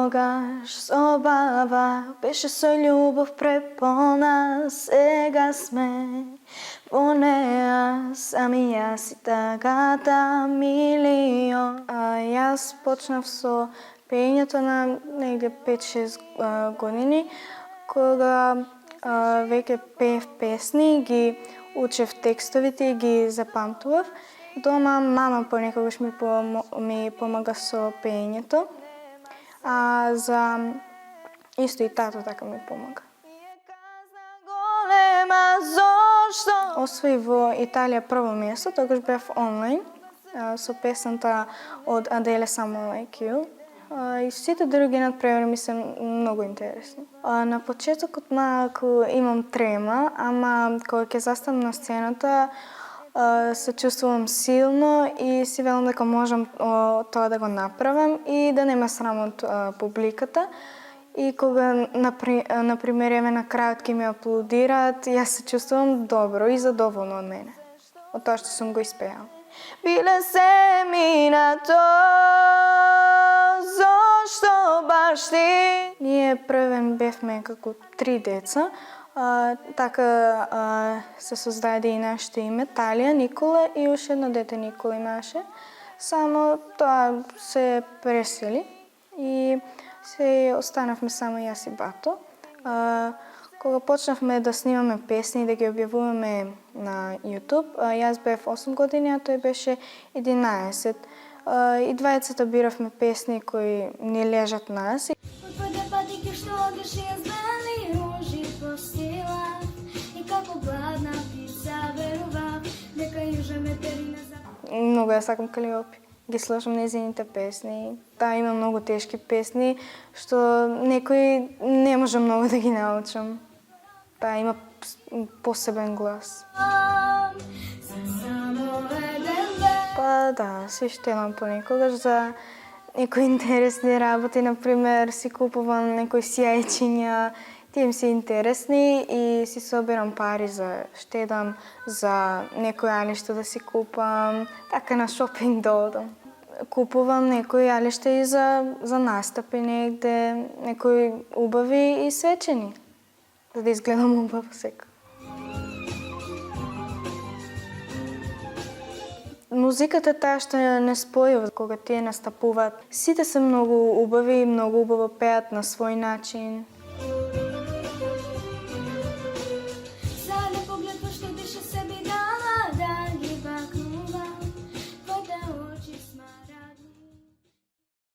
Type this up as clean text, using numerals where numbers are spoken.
Тогаш забава беше со љубов преполна, сега сме во неа, сами јас и тагата милион. Јас почнав со пеењето на негде 5-6 години, кога веќе пеев песни, ги учев текстовите и ги запамтував. Дома мама понекогаш ми помага со пеењето, исто и тато така ми помага. Освои во Италија прво место, тогаш бев онлайн со песната од Аделе Someone Like You. И сите други надпревари ми се многу интересни. На почетокот малку имам трема, ама кога ќе застанам на сцената се чувствувам силно и си велам дека можам тоа да го направам и да не ме срам од публиката. И кога, например, на крајот ќе ми аплодираат, јас се чувствувам добро и задоволна од мене, од тоа што сум го испејала. Биле се мина тоа, зошто баш ти? Ние првен бевме како 3 деца, така се создаде и нашето име, Талија, Никола и уште едно дете Никола имаше. Само тоа се пресели и се останавме само јас и бато. Кога почнавме да снимаме песни и да ги објавуваме на YouTube, јас бев 8 години, а тој беше 11. И двајцата биравме песни кои ни лежат нас. Многу ја сакам Калиопи. Ги слушам нејзините песни. Таа има многу тешки песни, што некои не можам многу да ги научам. Таа има посебен глас. Па да, си штелам понекогаш за некои интересни работи, например си купувам некои сјајчиња, тие ми се интересни и си собирам пари за штедам, за некои алишта да си купам, така на шопинг да одам. Купувам некои алишта и за настапи негде, некои убави и свечени, за да изгледам убаво секој. Музиката е таа што не спојува кога тие настапуваат. Сите се многу убави и многу убаво пеат на свој начин.